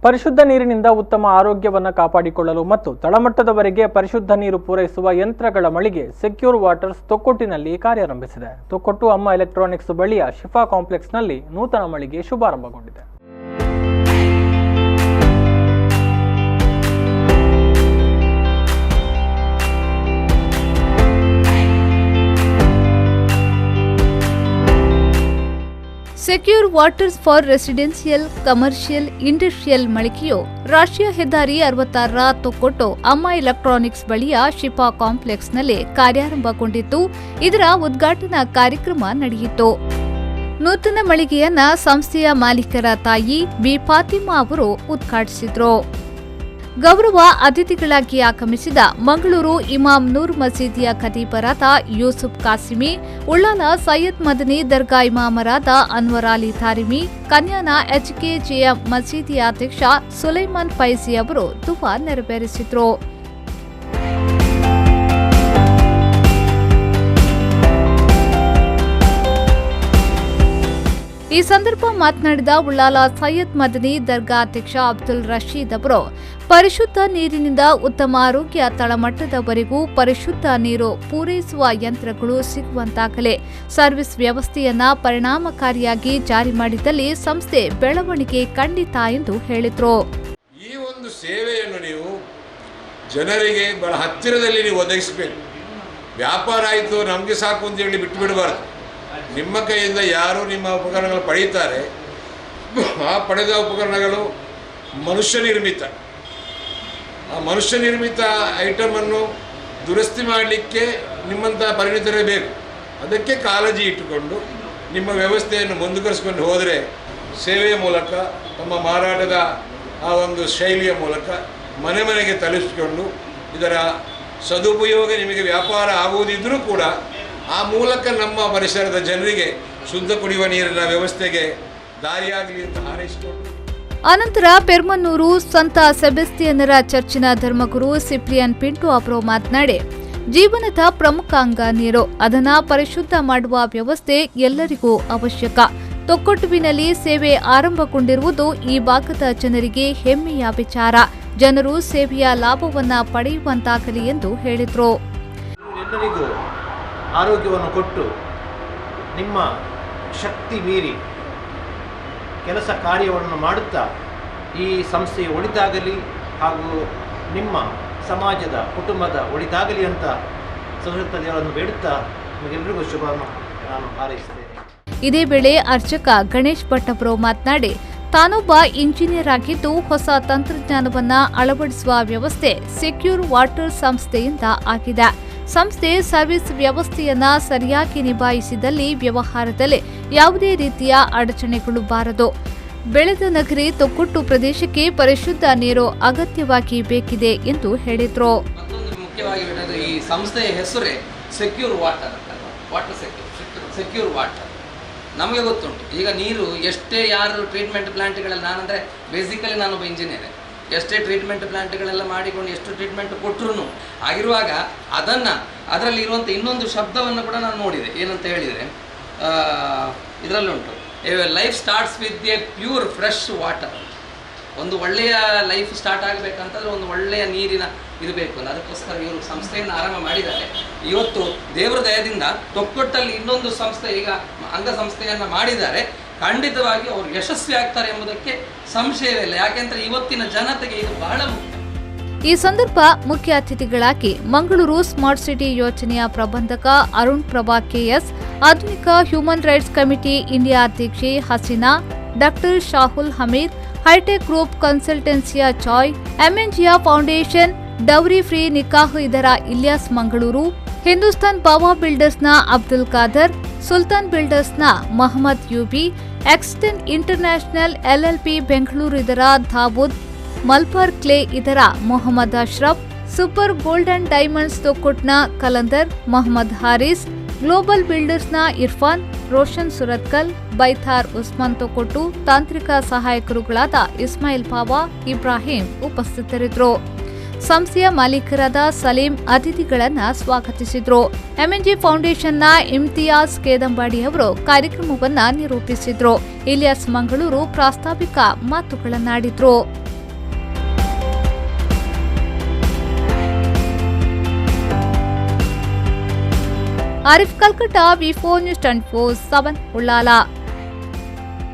ಪರಿಶುದ್ಧ ನೀರಿನಿಂದ ಉತ್ತಮ ಆರೋಗ್ಯವನ್ನು ಕಾಪಾಡಿಕೊಳ್ಳಲು ಮತ್ತು ತಳಮಟ್ಟದವರೆಗೆ ಪರಿಶುದ್ಧ ನೀರು ಪೂರೈಸುವ ಯಂತ್ರಗಳ ಮಳಿಗೆ ಸೆಕ್ಯೂರ್ ವಾಟರ್ಸ್ ತೊಕ್ಕೊಟ್ಟಿನಲ್ಲಿ ಕಾರ್ಯಾರಂಭಿಸಿದೆ. ತೊಕ್ಕೊಟ್ಟು ಅಮ್ಮ ಎಲೆಕ್ಟ್ರಾನಿಕ್ಸ್ ಬಳಿಯ ಶಿಫಾ ಕಾಂಪ್ಲೆಕ್ಸ್ನಲ್ಲಿ ನೂತನ ಮಳಿಗೆ ಶುಭಾರಂಭಗೊಂಡಿದೆ. Secure Waters for residential, commercial, industrial ಮಳಿಗೆಯು ರಾಷ್ಟ್ರೀಯ ಹೆದ್ದಾರಿ 66ರ ತೊಕ್ಕೊಟ್ಟು ಅಮ್ಮ ಎಲೆಕ್ಟ್ರಾನಿಕ್ಸ್ ಬಳಿಯ ಶಿಫಾ ಕಾಂಪ್ಲೆಕ್ಸ್ನಲ್ಲಿ ಕಾರ್ಯಾರಂಭಗೊಂಡಿದ್ದು, ಇದರ ಉದ್ಘಾಟನಾ ಕಾರ್ಯಕ್ರಮ ನಡೆಯಿತು. ನೂತನ ಮಳಿಗೆಯನ್ನ ಸಂಸ್ಥೆಯ ಮಾಲೀಕರ ತಾಯಿ ಬಿ ಫಾತಿಮಾ ಅವರು ಉದ್ಘಾಟಿಸಿದರು. ಗೌರವ ಅತಿಥಿಗಳಾಗಿ ಆಗಮಿಸಿದ ಮಂಗಳೂರು ಇಮಾಮ್ ನೂರ್ ಮಸೀದಿಯ ಖತೀಬರಾದ ಯೂಸುಫ್ ಕಾಸಿಮಿ, ಉಳ್ಳಾಲ ಸೈಯದ್ ಮದನಿ ದರ್ಗಾ ಇಮಾಮರಾದ ಅನ್ವರ್ ಅಲಿ ತಾರಿಮಿ, ಕನ್ಯಾನ ಎಚ್ಕೆಜಿಎಂ ಮಸೀದಿಯ ಅಧ್ಯಕ್ಷ ಸುಲೈಮಾನ್ ಫೈಸಿ ಅವರು ದುವಾ ನೆರವೇರಿಸಿದರು. ಈ ಸಂದರ್ಭ ಮಾತನಾಡಿದ ಉಳ್ಳಾಲ ಸೈಯದ್ ಮದನಿ ದರ್ಗಾ ಅಧ್ಯಕ್ಷ ಅಬ್ದುಲ್ ರಶೀದ್ ಅವರು, ಪರಿಶುದ್ಧ ನೀರಿನಿಂದ ಉತ್ತಮ ಆರೋಗ್ಯ ತಳಮಟ್ಟದವರೆಗೂ ಪರಿಶುದ್ಧ ನೀರು ಪೂರೈಸುವ ಯಂತ್ರಗಳು ಸಿಗುವಂತಾಗಲಿ. ಸರ್ವಿಸ್ ವ್ಯವಸ್ಥೆಯನ್ನ ಪರಿಣಾಮಕಾರಿಯಾಗಿ ಜಾರಿ ಮಾಡಿದಲ್ಲಿ ಸಂಸ್ಥೆ ಬೆಳವಣಿಗೆ ಖಂಡಿತ ಎಂದು ಹೇಳಿದರು. ಈ ಒಂದು ಸೇವೆಯನ್ನು ನೀವು ಜನರಿಗೆ ಬಹಳ ಹತ್ತಿರದಲ್ಲಿ ನೀವು ಒದಗಿಸಬೇಕು. ವ್ಯಾಪಾರ ಆಯಿತು ನಮಗೆ ಸಾಕು ಅಂತ ಹೇಳಿ ಬಿಟ್ಟು ಬಿಡಬಾರ್ದು. ನಿಮ್ಮ ಕೈಯಿಂದ ಯಾರು ನಿಮ್ಮ ಉಪಕರಣಗಳು ಪಡೆಯುತ್ತಾರೆ, ಆ ಪಡೆದ ಉಪಕರಣಗಳು ಮನುಷ್ಯ ನಿರ್ಮಿತ. ಆ ಮನುಷ್ಯ ನಿರ್ಮಿತ ಐಟಮನ್ನು ದುರಸ್ತಿ ಮಾಡಲಿಕ್ಕೆ ನಿಮ್ಮಂಥ ಪರಿಣಿತರೇ ಬೇಕು. ಅದಕ್ಕೆ ಕಾಳಜಿ ಇಟ್ಟುಕೊಂಡು ನಿಮ್ಮ ವ್ಯವಸ್ಥೆಯನ್ನು ಮುಂದುವರಿಸಿಕೊಂಡು ಹೋದರೆ ಸೇವೆಯ ಮೂಲಕ ತಮ್ಮ ಮಾರಾಟದ ಆ ಒಂದು ಶೈಲಿಯ ಮೂಲಕ ಮನೆ ಮನೆಗೆ ತಲುಪಿಸಿಕೊಂಡು ಇದರ ಸದುಪಯೋಗ ನಿಮಗೆ ವ್ಯಾಪಾರ ಆಗುವುದಿದ್ದರೂ ಕೂಡ ಆ ಮೂಲಕ ನಮ್ಮ ಪರಿಸರದ ಜನರಿಗೆ ಶುದ್ಧ ಕುಡಿಯುವ ನೀರಿನ ವ್ಯವಸ್ಥೆಗೆ ದಾರಿಯಾಗಲಿ ಅಂತ ಹಾರೈಸಿಕೊಂಡು ಅನಂತರ ಪೆರ್ಮನ್ನೂರು ಸಂತ ಸೆಬೆಸ್ತಿಯನ್ನರ ಚರ್ಚಿನ ಧರ್ಮಗುರು ಸಿಪ್ರಿಯನ್ ಪಿಂಟು ಅವರು ಮಾತನಾಡಿ, ಜೀವನದ ಪ್ರಮುಖ ಅಂಗ ನೀರು, ಅದನ್ನು ಪರಿಶುದ್ಧ ಮಾಡುವ ವ್ಯವಸ್ಥೆ ಎಲ್ಲರಿಗೂ ಅವಶ್ಯಕ. ತೊಕ್ಕೊಟ್ಟುವಿನಲ್ಲಿ ಸೇವೆ ಆರಂಭಗೊಂಡಿರುವುದು ಈ ಭಾಗದ ಜನರಿಗೆ ಹೆಮ್ಮೆಯ ವಿಚಾರ. ಜನರು ಸೇವೆಯ ಲಾಭವನ್ನ ಪಡೆಯುವಂತಾಗಲಿ ಎಂದು ಹೇಳಿದರು. ಎಲ್ಲರಿಗೂ ಆರೋಗ್ಯವನ್ನು ಕೊಟ್ಟು ನಿಮ್ಮ ಶಕ್ತಿ ಮೀರಿ ಕೆಲಸ ಕಾರ್ಯವನ್ನು ಮಾಡುತ್ತಾ ಈ ಸಂಸ್ಥೆಯ ಒಳಿತಾಗಲಿ ಹಾಗೂ ನಿಮ್ಮ ಸಮಾಜದ ಕುಟುಂಬದ ಒಳಿತಾಗಲಿ ಅಂತ ಸಹೃದಯ ದೇವರನ್ನು ಬೇಡುತ್ತಾ ನಿಮಗೆಲ್ಲರಿಗೂ ಶುಭ ನಾನು ಹಾರೈಸುತ್ತೇನೆ. ಇದೇ ವೇಳೆ ಅರ್ಚಕ ಗಣೇಶ್ ಭಟ್ ಅವರು ಮಾತನಾಡಿ, ತಾನೊಬ್ಬ ಇಂಜಿನಿಯರ್ ಆಗಿದ್ದು ಹೊಸ ತಂತ್ರಜ್ಞಾನವನ್ನ ಅಳವಡಿಸುವ ವ್ಯವಸ್ಥೆ ಸೆಕ್ಯೂರ್ ವಾಟರ್ ಸಂಸ್ಥೆಯಿಂದ ಆಗಿದೆ. ಸಂಸ್ಥೆ ಸರ್ವಿಸ್ ವ್ಯವಸ್ಥೆಯನ್ನ ಸರಿಯಾಗಿ ನಿಭಾಯಿಸಿದಲ್ಲಿ ವ್ಯವಹಾರದಲ್ಲಿ ಯಾವುದೇ ರೀತಿಯ ಅಡಚಣೆಗಳು ಬಾರದು. ಬೆಳೆದ ನಗರಿ ತೊಕ್ಕೊಟ್ಟು ಪ್ರದೇಶಕ್ಕೆ ಪರಿಶುದ್ಧ ನೀರು ಅಗತ್ಯವಾಗಿ ಬೇಕಿದೆ ಎಂದು ಹೇಳಿದರು. ಮುಖ್ಯವಾಗಿ ಈ ಸಂಸ್ಥೆಯ ಹೆಸರೇ secure water, water secure water. ನಮಗೆ ಗೊತ್ತುಂಟು, ಈಗ ನೀರು ಎಷ್ಟೇ ಯಾರು ಟ್ರೀಟ್ಮೆಂಟ್ ಪ್ಲಾಂಟ್ಗಳಲ್ಲಿ, ನಾನಂದರೆ ಬೇಸಿಕಲಿ ನಾನೊಬ್ಬ ಇಂಜಿನಿಯರ್, ಎಷ್ಟೇ ಟ್ರೀಟ್ಮೆಂಟ್ ಪ್ಲಾಂಟ್ಗಳೆಲ್ಲ ಮಾಡಿಕೊಂಡು ಎಷ್ಟು ಟ್ರೀಟ್ಮೆಂಟ್ ಕೊಟ್ಟರು ಆಗಿರುವಾಗ ಅದರಲ್ಲಿ ಇರುವಂಥ ಇನ್ನೊಂದು ಶಬ್ದವನ್ನು ಕೂಡ ನಾನು ನೋಡಿದೆ. ಏನಂತ ಹೇಳಿದರೆ, ಇದರಲ್ಲುಂಟು, life starts with a pure fresh water. ಒಂದು ಒಳ್ಳೆಯ ಲೈಫ್ ಸ್ಟಾರ್ಟ್ ಆಗಬೇಕಂತಂದರೆ ಒಂದು ಒಳ್ಳೆಯ ನೀರಿನ ಇದು ಬೇಕು. ಅದಕ್ಕೋಸ್ಕರ ಇವರು ಸಂಸ್ಥೆಯನ್ನು ಆರಂಭ ಮಾಡಿದ್ದಾರೆ. ಇವತ್ತು ದೇವರ ದಯದಿಂದ ತೊಕ್ಕೊಟ್ಟಲ್ಲಿ ಇನ್ನೊಂದು ಸಂಸ್ಥೆ ಈಗ ಅಂಗಸಂಸ್ಥೆಯನ್ನು ಮಾಡಿದ್ದಾರೆ. ಖಂಡಿತವಾಗಿ ಅವರು ಯಶಸ್ವಿ ಆಗ್ತಾರೆ ಎಂಬುದಕ್ಕೆ ಸಂಶಯವಿಲ್ಲ. ಯಾಕೆಂದರೆ ಇವತ್ತಿನ ಜನತೆಗೆ ಇದು ಬಹಳ ಮುಖ್ಯ. ಈ ಸಂದರ್ಭ ಮುಖ್ಯ ಅತಿಥಿಗಳಾಗಿ ಮಂಗಳೂರು ಸ್ಮಾರ್ಟ್ ಸಿಟಿ ಯೋಜನೆಯ ಪ್ರಬಂಧಕ ಅರುಣ್ ಪ್ರಭಾ ಕೆಎಸ್, ಆಧುನಿಕ ಹ್ಯೂಮನ್ ರೈಟ್ಸ್ ಕಮಿಟಿ ಇಂಡಿಯಾ ಅಧ್ಯಕ್ಷೆ Haseena, doctor Shahul Hameer, hitech group ಕನ್ಸಲ್ಟೆನ್ಸಿಯ ಚಾಯ್, ಎಂಎನ್ಜಿಯ ಫೌಂಡೇಶನ್, ಡೌರಿ ಫ್ರೀ ನಿಕಾಹ್ ಇದರ ಇಲಿಯಾಸ್ ಮಂಗಳೂರು, ಹಿಂದೂಸ್ತಾನ್ ಬಾವಾ ಬಿಲ್ಡರ್ಸ್ನ ಅಬ್ದುಲ್ ಖಾದರ್, ಸುಲ್ತಾನ್ ಬಿಲ್ಡರ್ಸ್ನ Mohammed Yubi, Exten international LLP Bengaluru ಇದರ ದಾವೂದ್, ಮಲ್ಬಾರ್ ಕ್ಲೇ ಇದರ Mohammed Ashraf, super gold and diamonds ತೊಕ್ಕೊಟ್ನ ಕಲಂದರ್, ಮೊಹಮ್ಮದ್ ಹಾರಿಸ್, ಗ್ಲೋಬಲ್ ಬಿಲ್ಡರ್ಸ್ನ ಇರ್ಫಾನ್, ರೋಷನ್ ಸುರತ್ಕಲ್, ಬೈಥಾರ್ ಉಸ್ಮಾನ್ ತೊಕ್ಕೊಟ್ಟು, ತಾಂತ್ರಿಕ ಸಹಾಯಕರುಗಳಾದ ಇಸ್ಮಾಯಿಲ್ ಬಾವಾ, ಇಬ್ರಾಹಿಂ ಉಪಸ್ಥಿತರಿದ್ದರು. ಸಂಸ್ಥೆಯ ಮಾಲೀಕರಾದ ಸಲೀಂ ಅತಿಥಿಗಳನ್ನು ಸ್ವಾಗತಿಸಿದರು. ಎಂಎನ್ಜಿ ಫೌಂಡೇಶನ್ನ ಇಮ್ತಿಯಾಜ್ ಕೇದಂಬಾಡಿ ಅವರು ಕಾರ್ಯಕ್ರಮವನ್ನು ನಿರೂಪಿಸಿದರು. ಇಲಿಯಾಸ್ ಮಂಗಳೂರು ಪ್ರಾಸ್ತಾವಿಕ ಮಾತುಗಳನ್ನಾಡಿದರು. ಆರಿಫ್ ಕಲ್ಕಟ, ವಿ4 ನ್ಯೂಸ್ 24/7 ಉಳ್ಳಾಲ.